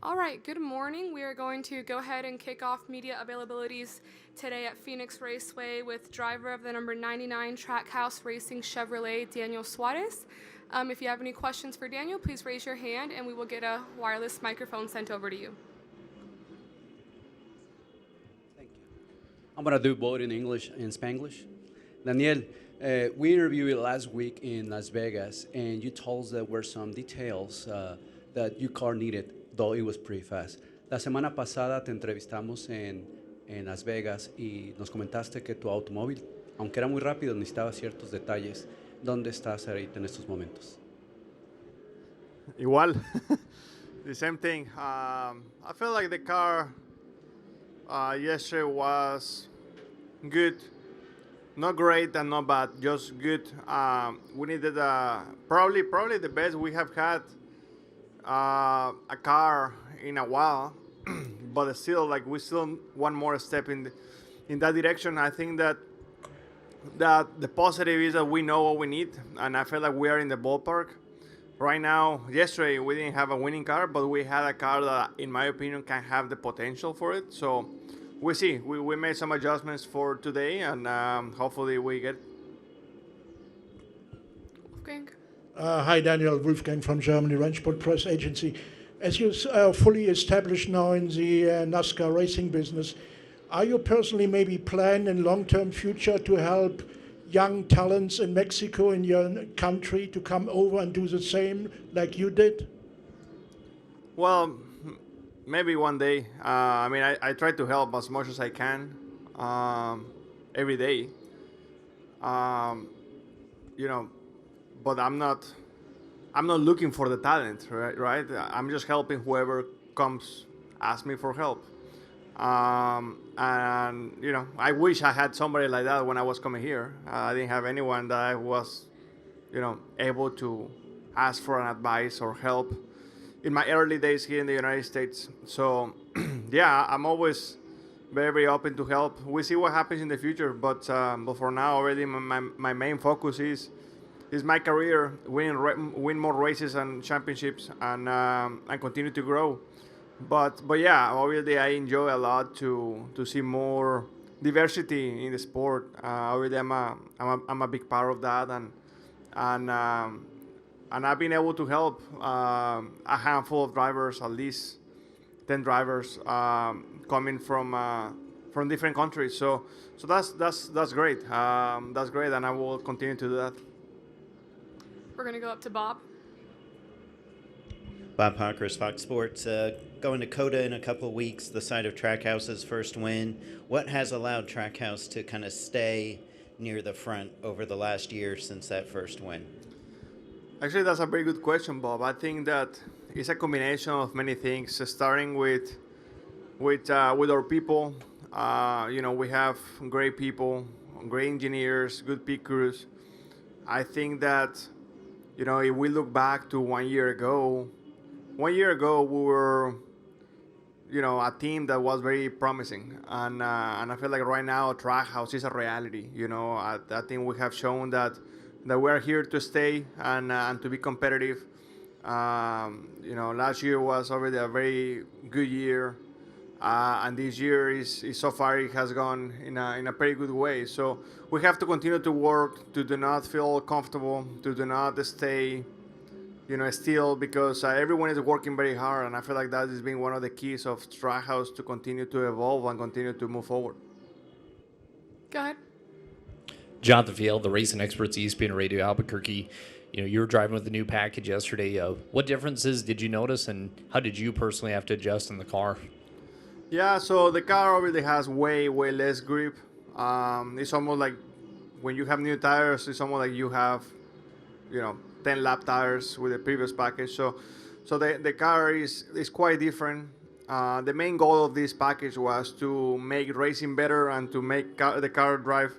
All right, good morning. We are going to go ahead and kick off media availabilities today at Phoenix Raceway with driver of the number 99 Trackhouse Racing Chevrolet, Daniel Suarez. If you have any questions for Daniel, please raise your hand and we will get a wireless microphone sent over to you. Thank you. I'm going to do both in English and Spanglish. Daniel, we interviewed you last week in Las Vegas, and you told us there were some details that your car needed, though it was pretty fast. La semana pasada te entrevistamos en Las Vegas y nos comentaste que tu automóvil, aunque era muy rápido, necesitaba ciertos detalles. ¿Dónde estás ahorita en estos momentos? Igual, the same thing. I feel like the car yesterday was good, not great and not bad, just good. We needed probably the best we have had a car in a while, but still, like we still one more step in that direction. I think that the positive is that we know what we need, and I feel like we are in the ballpark. Right now, yesterday we didn't have a winning car, but we had a car that, in my opinion, can have the potential for it. So we see. We made some adjustments for today, and hopefully we get. Wolfgang? Hi, Daniel. Wolfgang from Germany, Rennsport Press Agency. As you are fully established now in the NASCAR racing business, are you personally maybe plan in long-term future to help young talents in Mexico, in your country, to come over and do the same like you did? Well, maybe one day. I mean, I try to help as much as I can every day. You know, but I'm not looking for the talent, right? I'm just helping whoever comes ask me for help. And you know, I wish I had somebody like that when I was coming here. I didn't have anyone that I was, you know, able to ask for an advice or help in my early days here in the United States. So yeah, I'm always very, very open to help. We see what happens in the future, but for now, already my main focus is my career, win more races and championships, and continue to grow. But yeah, obviously I enjoy a lot to see more diversity in the sport. Obviously I'm a big part of that, and I've been able to help a handful of drivers, at least 10 drivers, coming from different countries. So that's great. That's great, and I will continue to do that. We're going to go up to Bob. Bob Hawkers, Fox Sports. Going to COTA in a couple of weeks, the site of Trackhouse's first win. What has allowed Trackhouse to kind of stay near the front over the last year since that first win? Actually, that's a very good question, Bob. I think that it's a combination of many things, starting with our people. You know, we have great people, great engineers, good pit crews. I think that, you know, if we look back to 1 year ago, we were, you know, a team that was very promising, and I feel like right now Trackhouse is a reality. You know, I think we have shown that we're here to stay and to be competitive. You know, last year was already a very good year, and this year is so far it has gone in a pretty good way. So we have to continue to work to do not feel comfortable, to do not stay, you know, still, because everyone is working very hard, and I feel like that is being one of the keys of Trackhouse to continue to evolve and continue to move forward. Go ahead. Jonathan Field, the racing experts, ESPN Radio Albuquerque. You know, you were driving with the new package yesterday. What differences did you notice, and how did you personally have to adjust in the car? Yeah, so the car already has way less grip. It's almost like when you have new tires, it's almost like you have, you know, 10 lap tires with the previous package. So the car is quite different. The main goal of this package was to make racing better and to make the car drive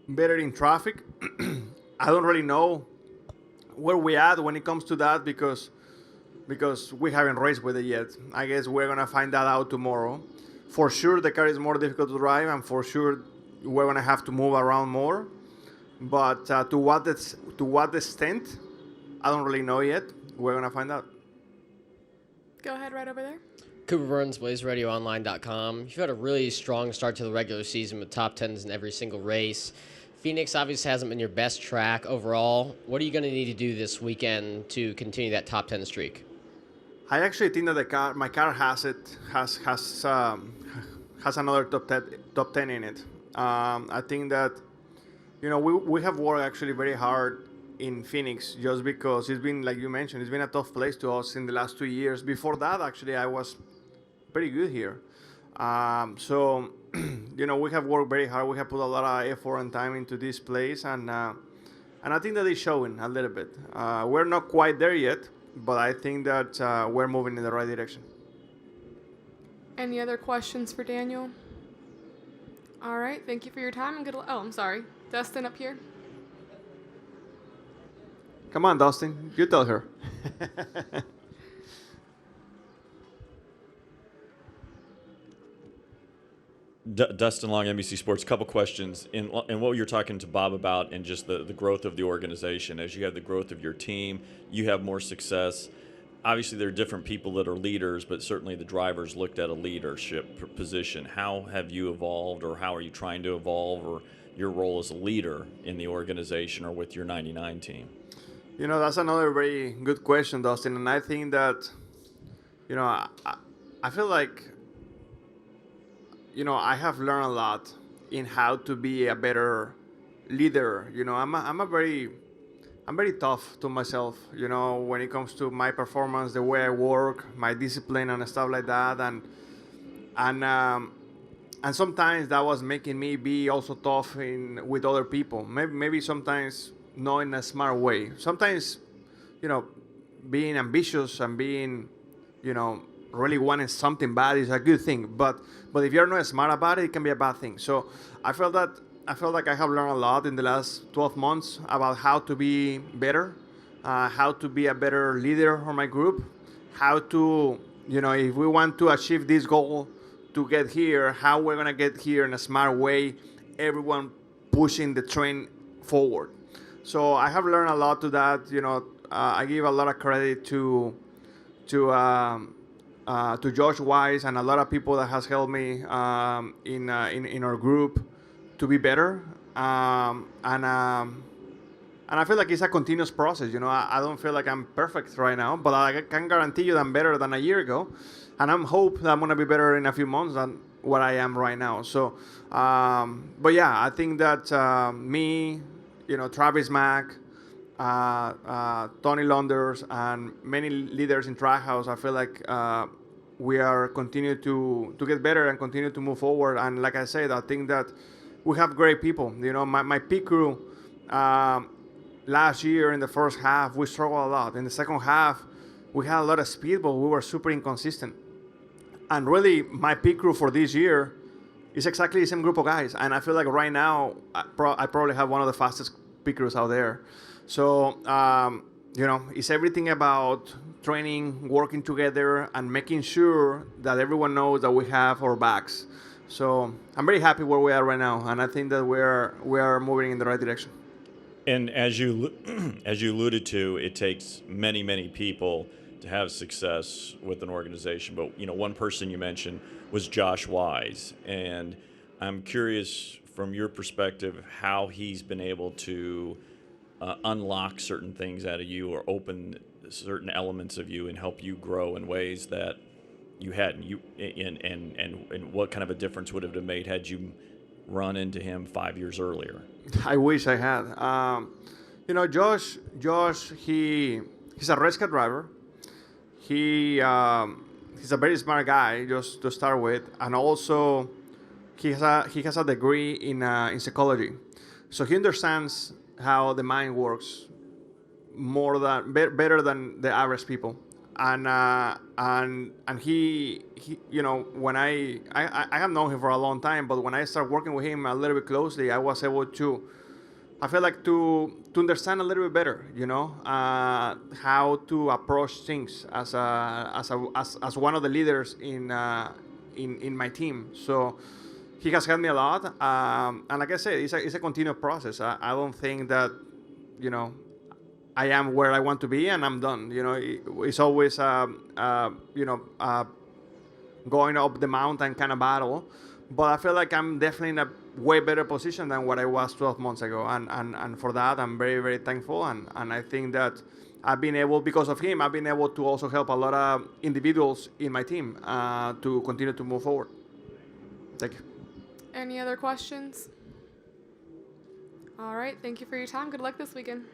better in traffic. I don't really know where we at when it comes to that because we haven't raced with it yet. I guess we're gonna find that out tomorrow. For sure, the car is more difficult to drive, and for sure, we're gonna have to move around more. But to what extent, I don't really know yet. We're gonna find out. Go ahead, right over there. Cooper Burns, BlazeRadioOnline.com. You've had a really strong start to the regular season with top tens in every single race. Phoenix obviously hasn't been your best track overall. What are you going to need to do this weekend to continue that top 10 streak? I actually think that my car has another top 10 in it. I think that we have worked actually very hard in Phoenix just because it's been, like you mentioned, it's been a tough place to us in the last 2 years. Before that, actually, I was pretty good here. So we have worked very hard. We have put a lot of effort and time into this place, and I think that it's showing a little bit. We're not quite there yet, but I think that we're moving in the right direction. Any other questions for Daniel? All right, thank you for your time and good luck. Oh, I'm sorry. Dustin up here. Come on, Dustin. You tell her. Dustin Long, NBC Sports. A couple questions. In what you're talking to Bob about and just the growth of the organization. As you have the growth of your team, you have more success. Obviously, there are different people that are leaders, but certainly the drivers looked at a leadership position. How have you evolved, or how are you trying to evolve, or your role as a leader in the organization or with your 99 team? That's another very good question, Dustin. And I think that, I feel like, I have learned a lot in how to be a better leader. I'm very tough to myself, when it comes to my performance, the way I work, my discipline and stuff like that. And sometimes that was making me be also tough with other people. Maybe sometimes not in a smart way. Sometimes, being ambitious and being, really wanting something bad is a good thing. But if you're not smart about it, it can be a bad thing. So I feel like I have learned a lot in the last 12 months about how to be better, how to be a better leader for my group, how to, if we want to achieve this goal to get here, how we're going to get here in a smart way, everyone pushing the train forward. So I have learned a lot to that. I give a lot of credit to Josh Wise and a lot of people that has helped me in our group to be better. And I feel like it's a continuous process. I don't feel like I'm perfect right now, but I can guarantee you that I'm better than a year ago. And I'm hope that I'm going to be better in a few months than what I am right now. So, but yeah, I think that me, Travis Mack, Tony Londers, and many leaders in Trackhouse, I feel like we are continue to get better and continue to move forward. And like I said, I think that we have great people. My pit crew last year in the first half, we struggled a lot. In the second half, we had a lot of speed, but we were super inconsistent. And really, my pit crew for this year is exactly the same group of guys. And I feel like right now, I probably have one of the fastest pit crews out there. So, it's everything about training, working together, and making sure that everyone knows that we have our backs. So I'm very happy where we are right now, and I think that we are moving in the right direction. And as you alluded to, it takes many, many people to have success with an organization. But one person you mentioned was Josh Wise, and I'm curious from your perspective how he's been able to unlock certain things out of you or open certain elements of you and help you grow in ways that you hadn't. And what kind of a difference would it have made had you run into him 5 years earlier? I wish I had. Josh, he's a race car driver. He's a very smart guy, just to start with, and also he has a degree in psychology, so he understands how the mind works better than the average people. And he when I have known him for a long time, but when I started working with him a little bit closely, I was able to, I feel like to understand a little bit better, how to approach things as one of the leaders in my team. So he has helped me a lot, and like I said, it's a continuous process. I don't think that, I am where I want to be, and I'm done. It's always going up the mountain kind of battle. But I feel like I'm definitely in a way better position than what I was 12 months ago. And for that, I'm very, very thankful. And I think that I've been able, because of him, I've been able to also help a lot of individuals in my team to continue to move forward. Thank you. Any other questions? All right. Thank you for your time. Good luck this weekend.